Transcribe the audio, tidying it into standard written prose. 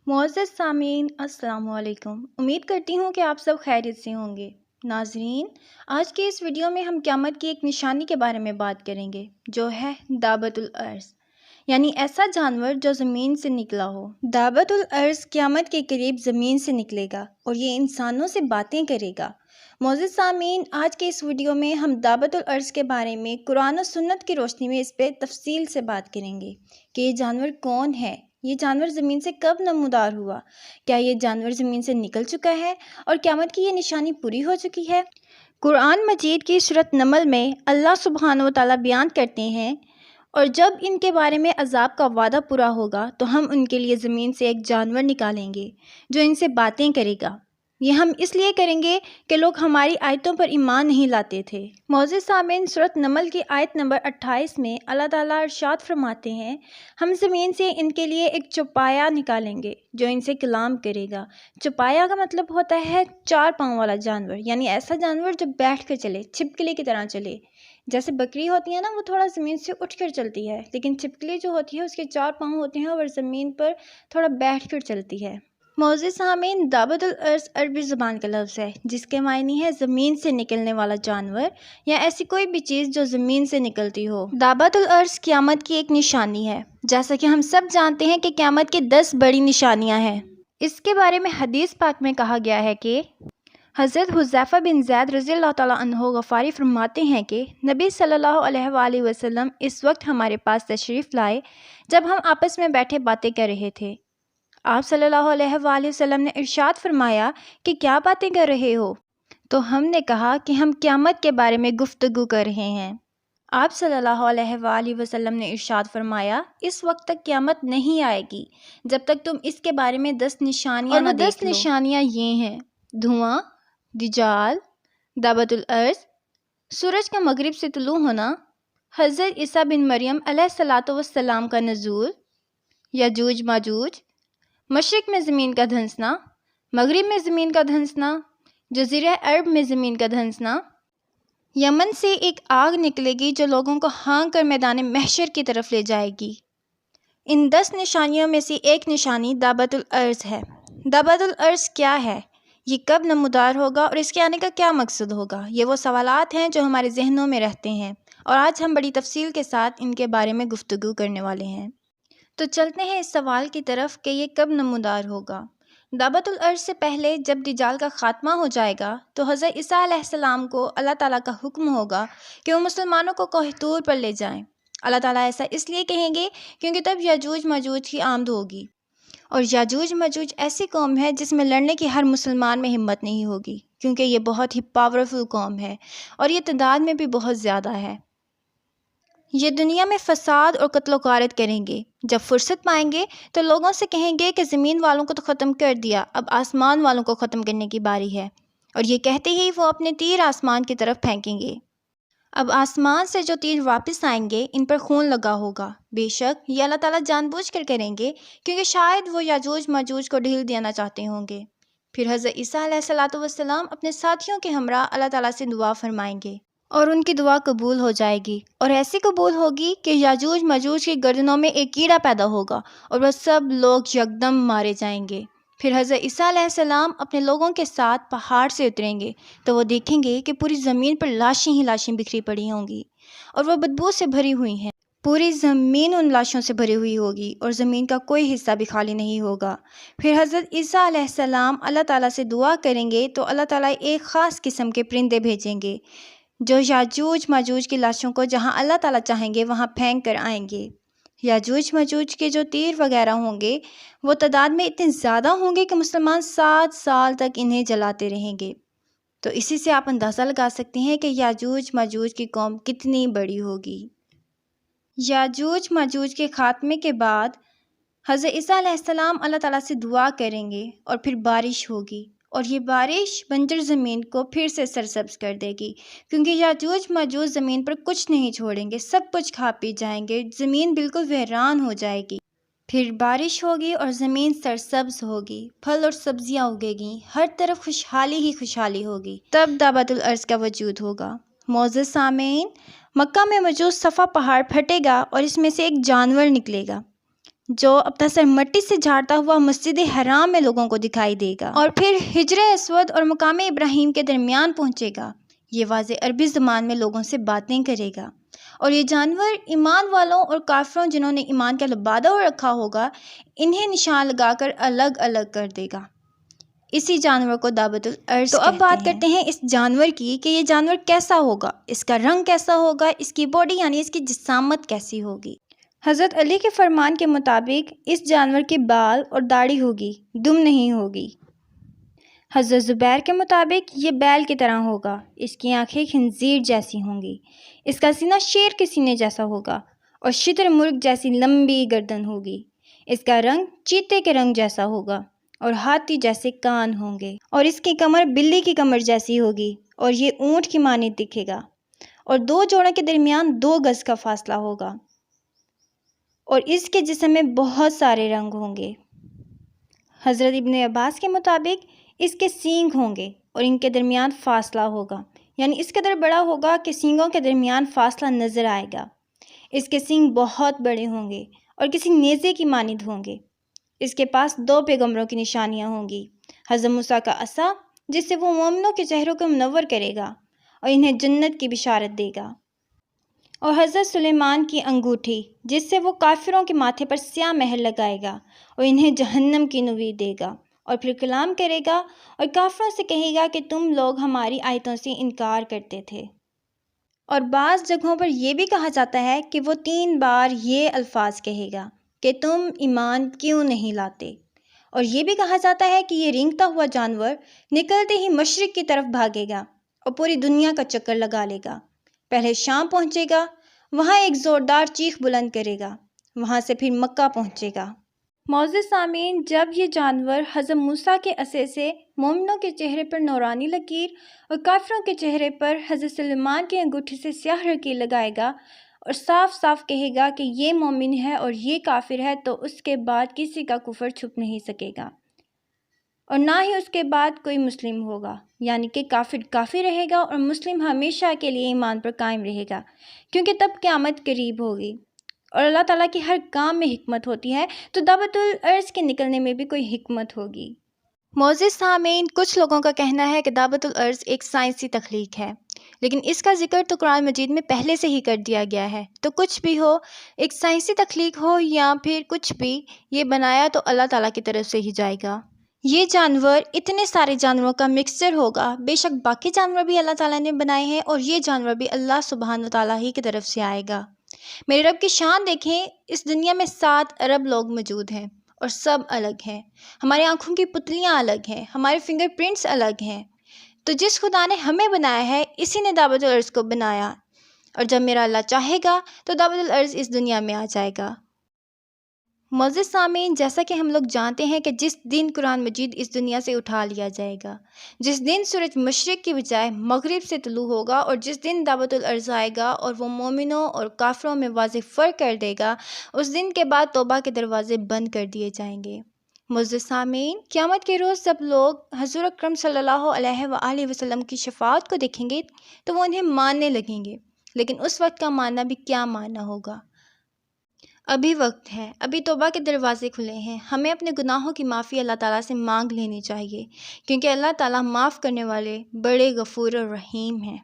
معزز سامعین السلام علیکم۔ امید کرتی ہوں کہ آپ سب خیریت سے ہوں گے۔ ناظرین، آج کے اس ویڈیو میں ہم قیامت کی ایک نشانی کے بارے میں بات کریں گے جو ہے دابۃ الارض، یعنی ایسا جانور جو زمین سے نکلا ہو۔ دابۃ الارض قیامت کے قریب زمین سے نکلے گا اور یہ انسانوں سے باتیں کرے گا۔ معزز سامعین، آج کے اس ویڈیو میں ہم دابۃ الارض کے بارے میں قرآن و سنت کی روشنی میں اس پہ تفصیل سے بات کریں گے کہ یہ جانور کون ہے، یہ جانور زمین سے کب نمودار ہوا، کیا یہ جانور زمین سے نکل چکا ہے اور قیامت کی یہ نشانی پوری ہو چکی ہے۔ قرآن مجید کی سورۃ نمل میں اللہ سبحانہ و تعالیٰ بیان کرتے ہیں، اور جب ان کے بارے میں عذاب کا وعدہ پورا ہوگا تو ہم ان کے لیے زمین سے ایک جانور نکالیں گے جو ان سے باتیں کرے گا۔ یہ ہم اس لیے کریں گے کہ لوگ ہماری آیتوں پر ایمان نہیں لاتے تھے۔ معزز سامعین، سورۃ نمل کی آیت نمبر 28 میں اللہ تعالیٰ ارشاد فرماتے ہیں، ہم زمین سے ان کے لیے ایک چوپایا نکالیں گے جو ان سے کلام کرے گا۔ چوپایا کا مطلب ہوتا ہے 4 پاؤں والا جانور، یعنی ایسا جانور جو بیٹھ کر چلے، چھپکلی کی طرح چلے۔ جیسے بکری ہوتی ہے نا، وہ تھوڑا زمین سے اٹھ کر چلتی ہے، لیکن چھپکلی جو ہوتی ہے اس کے 4 پاؤں ہوتے ہیں اور زمین پر تھوڑا بیٹھ کر چلتی ہے۔ معزز سامعین، دابۃ الارض عربی زبان کا لفظ ہے جس کے معنی ہے زمین سے نکلنے والا جانور یا ایسی کوئی بھی چیز جو زمین سے نکلتی ہو۔ دابۃ الارض قیامت کی ایک نشانی ہے، جیسا کہ ہم سب جانتے ہیں کہ قیامت کی 10 بڑی نشانیاں ہیں۔ اس کے بارے میں حدیث پاک میں کہا گیا ہے کہ حضرت حذیفہ بن زید رضی اللہ تعالیٰ عنہ غفاری فرماتے ہیں کہ نبی صلی اللہ علیہ وآلہ وسلم اس وقت ہمارے پاس تشریف لائے جب ہم آپس میں بیٹھے باتیں کر رہے تھے۔ آپ صلی اللہ علیہ وآلہ وسلم نے ارشاد فرمایا کہ کیا باتیں کر رہے ہو؟ تو ہم نے کہا کہ ہم قیامت کے بارے میں گفتگو کر رہے ہیں۔ آپ صلی اللہ علیہ وآلہ وسلم نے ارشاد فرمایا، اس وقت تک قیامت نہیں آئے گی جب تک تم اس کے بارے میں 10 نشانیاں نہ دیکھ لو۔ اور وہ 10 نشانیاں یہ ہیں: دھواں، دجال، دابۃ الارض، سورج کا مغرب سے طلوع ہونا، حضرت عیسیٰ بن مریم علیہ الصلوۃ والسلام کا نزول، یاجوج ماجوج، مشرق میں زمین کا دھنسنا، مغرب میں زمین کا دھنسنا، جزیرہ عرب میں زمین کا دھنسنا، یمن سے ایک آگ نکلے گی جو لوگوں کو ہانک کر میدان محشر کی طرف لے جائے گی۔ ان 10 نشانیوں میں سے ایک نشانی دابۃ الارض ہے۔ دابۃ الارض کیا ہے، یہ کب نمودار ہوگا اور اس کے آنے کا کیا مقصد ہوگا، یہ وہ سوالات ہیں جو ہمارے ذہنوں میں رہتے ہیں، اور آج ہم بڑی تفصیل کے ساتھ ان کے بارے میں گفتگو کرنے والے ہیں۔ تو چلتے ہیں اس سوال کی طرف کہ یہ کب نمودار ہوگا۔ دابۃ الارض سے پہلے جب دجال کا خاتمہ ہو جائے گا تو حضرت عیسیٰ علیہ السلام کو اللہ تعالیٰ کا حکم ہوگا کہ وہ مسلمانوں کو کوہ طور پر لے جائیں۔ اللہ تعالیٰ ایسا اس لیے کہیں گے کیونکہ تب یاجوج ماجوج کی آمد ہوگی، اور یاجوج ماجوج ایسی قوم ہے جس میں لڑنے کی ہر مسلمان میں ہمت نہیں ہوگی، کیونکہ یہ بہت ہی پاورفل قوم ہے اور یہ تعداد میں بھی بہت زیادہ ہے۔ یہ دنیا میں فساد اور قتل و غارت کریں گے۔ جب فرصت پائیں گے تو لوگوں سے کہیں گے کہ زمین والوں کو تو ختم کر دیا، اب آسمان والوں کو ختم کرنے کی باری ہے، اور یہ کہتے ہی وہ اپنے تیر آسمان کی طرف پھینکیں گے۔ اب آسمان سے جو تیر واپس آئیں گے ان پر خون لگا ہوگا۔ بے شک یہ اللہ تعالیٰ جان بوجھ کر کریں گے کیونکہ شاید وہ یاجوج ماجوج کو ڈھیل دینا چاہتے ہوں گے۔ پھر حضرت عیسیٰ علیہ الصلوۃ والسلام اپنے ساتھیوں کے ہمراہ اللہ تعالیٰ سے دعا فرمائیں گے اور ان کی دعا قبول ہو جائے گی، اور ایسی قبول ہوگی کہ یاجوج ماجوج کی گردنوں میں ایک کیڑا پیدا ہوگا اور وہ سب لوگ یکدم مارے جائیں گے۔ پھر حضرت عیسیٰ علیہ السلام اپنے لوگوں کے ساتھ پہاڑ سے اتریں گے تو وہ دیکھیں گے کہ پوری زمین پر لاشیں ہی لاشیں بکھری پڑی ہوں گی اور وہ بدبو سے بھری ہوئی ہیں۔ پوری زمین ان لاشوں سے بھری ہوئی ہوگی اور زمین کا کوئی حصہ بھی خالی نہیں ہوگا۔ پھر حضرت عیسیٰ علیہ السلام اللہ تعالیٰ سے دعا کریں گے تو اللہ تعالیٰ ایک خاص قسم کے پرندے بھیجیں گے جو یاجوج ماجوج کی لاشوں کو جہاں اللہ تعالیٰ چاہیں گے وہاں پھینک کر آئیں گے۔ یاجوج ماجوج کے جو تیر وغیرہ ہوں گے وہ تعداد میں اتنے زیادہ ہوں گے کہ مسلمان 7 سال تک انہیں جلاتے رہیں گے۔ تو اسی سے آپ اندازہ لگا سکتے ہیں کہ یاجوج ماجوج کی قوم کتنی بڑی ہوگی۔ یاجوج ماجوج کے خاتمے کے بعد حضرت عیسیٰ علیہ السلام اللہ تعالیٰ سے دعا کریں گے اور پھر بارش ہوگی، اور یہ بارش بنجر زمین کو پھر سے سرسبز کر دے گی، کیونکہ یاجوج ماجوج زمین پر کچھ نہیں چھوڑیں گے، سب کچھ کھا پی جائیں گے، زمین بالکل ویران ہو جائے گی۔ پھر بارش ہوگی اور زمین سرسبز ہوگی، پھل اور سبزیاں اگے گی، ہر طرف خوشحالی ہی خوشحالی ہوگی۔ تب دابۃ الارض کا وجود ہوگا۔ معزز سامعین، مکہ میں موجود صفا پہاڑ پھٹے گا اور اس میں سے ایک جانور نکلے گا۔ جو اپنا سر مٹی سے جھاڑتا ہوا مسجد حرام میں لوگوں کو دکھائی دے گا اور پھر حجر اسود اور مقام ابراہیم کے درمیان پہنچے گا۔ یہ واضح عربی زبان میں لوگوں سے باتیں کرے گا، اور یہ جانور ایمان والوں اور کافروں جنہوں نے ایمان کا لبادہ رکھا ہوگا انہیں نشان لگا کر الگ الگ کر دے گا۔ اسی جانور کو دابت الارض کہتے ہیں۔ تو اب بات کرتے ہیں اس جانور کی کہ یہ جانور کیسا ہوگا، اس کا رنگ کیسا ہوگا، اس کی باڈی یعنی اس کی جسامت کیسی ہوگی۔ حضرت علی کے فرمان کے مطابق اس جانور کے بال اور داڑھی ہوگی، دم نہیں ہوگی۔ حضرت زبیر کے مطابق یہ بیل کی طرح ہوگا، اس کی آنکھیں خنزیر جیسی ہوں گی، اس کا سینہ شیر کے سینے جیسا ہوگا اور شتر مرغ جیسی لمبی گردن ہوگی۔ اس کا رنگ چیتے کے رنگ جیسا ہوگا اور ہاتھی جیسے کان ہوں گے، اور اس کی کمر بلی کی کمر جیسی ہوگی اور یہ اونٹ کی مانند دکھے گا، اور دو جوڑوں کے درمیان 2 گز کا فاصلہ ہوگا، اور اس کے جسم میں بہت سارے رنگ ہوں گے۔ حضرت ابن عباس کے مطابق اس کے سینگ ہوں گے اور ان کے درمیان فاصلہ ہوگا، یعنی اس قدر بڑا ہوگا کہ سینگوں کے درمیان فاصلہ نظر آئے گا۔ اس کے سینگ بہت بڑے ہوں گے اور کسی نیزے کی مانند ہوں گے۔ اس کے پاس 2 پیغمبروں کی نشانیاں ہوں گی، حضرت موسیٰ کا عصا جس سے وہ مومنوں کے چہروں کو منور کرے گا اور انہیں جنت کی بشارت دے گا، اور حضرت سلیمان کی انگوٹھی جس سے وہ کافروں کے ماتھے پر سیاہ مہر لگائے گا اور انہیں جہنم کی نوید دے گا، اور پھر کلام کرے گا اور کافروں سے کہے گا کہ تم لوگ ہماری آیتوں سے انکار کرتے تھے۔ اور بعض جگہوں پر یہ بھی کہا جاتا ہے کہ وہ 3 بار یہ الفاظ کہے گا کہ تم ایمان کیوں نہیں لاتے، اور یہ بھی کہا جاتا ہے کہ یہ رینگتا ہوا جانور نکلتے ہی مشرق کی طرف بھاگے گا اور پوری دنیا کا چکر لگا لے گا۔ پہلے شام پہنچے گا، وہاں ایک زوردار چیخ بلند کرے گا، وہاں سے پھر مکہ پہنچے گا۔ معزز سامعین، جب یہ جانور حضرت موسیٰ کے عصے سے مومنوں کے چہرے پر نورانی لکیر اور کافروں کے چہرے پر حضرت سلیمان کی انگوٹھی سے سیاہ لکیر لگائے گا اور صاف صاف کہے گا کہ یہ مومن ہے اور یہ کافر ہے، تو اس کے بعد کسی کا کفر چھپ نہیں سکے گا، اور نہ ہی اس کے بعد کوئی مسلم ہوگا، یعنی کہ کافر کافر رہے گا اور مسلم ہمیشہ کے لیے ایمان پر قائم رہے گا، کیونکہ تب قیامت قریب ہوگی اور اللہ تعالیٰ کی ہر کام میں حکمت ہوتی ہے، تو دعوت الارض کے نکلنے میں بھی کوئی حکمت ہوگی۔ معزز سامعین، کچھ لوگوں کا کہنا ہے کہ دعوت الارض ایک سائنسی تخلیق ہے، لیکن اس کا ذکر تو قرآن مجید میں پہلے سے ہی کر دیا گیا ہے۔ تو کچھ بھی ہو، ایک سائنسی تخلیق ہو یا پھر کچھ بھی، یہ بنایا تو اللہ تعالیٰ کی طرف سے ہی جائے گا۔ یہ جانور اتنے سارے جانوروں کا مکسچر ہوگا، بے شک باقی جانور بھی اللہ تعالیٰ نے بنائے ہیں، اور یہ جانور بھی اللہ سبحانہ وتعالیٰ ہی کی طرف سے آئے گا۔ میرے رب کی شان دیکھیں، اس دنیا میں 7 ارب لوگ موجود ہیں اور سب الگ ہیں۔ ہماری آنکھوں کی پتلیاں الگ ہیں، ہمارے فنگر پرنٹس الگ ہیں، تو جس خدا نے ہمیں بنایا ہے اسی نے دعوت الارض کو بنایا، اور جب میرا اللہ چاہے گا تو دعوت الارض اس دنیا میں آ جائے گا۔ معزز سامعین، جیسا کہ ہم لوگ جانتے ہیں کہ جس دن قرآن مجید اس دنیا سے اٹھا لیا جائے گا، جس دن سورج مشرق کی بجائے مغرب سے طلوع ہوگا، اور جس دن دعوت الارض آئے گا اور وہ مومنوں اور کافروں میں واضح فرق کر دے گا، اس دن کے بعد توبہ کے دروازے بند کر دیے جائیں گے۔ معزز سامعین، قیامت کے روز جب لوگ حضور اکرم صلی اللہ علیہ وآلہ وسلم کی شفاعت کو دیکھیں گے تو وہ انہیں ماننے لگیں گے، لیکن اس وقت کا ماننا بھی کیا ماننا ہوگا؟ ابھی وقت ہے، ابھی توبہ کے دروازے کھلے ہیں، ہمیں اپنے گناہوں کی معافی اللہ تعالیٰ سے مانگ لینی چاہیے، کیونکہ اللہ تعالیٰ معاف کرنے والے بڑے غفور اور رحیم ہیں۔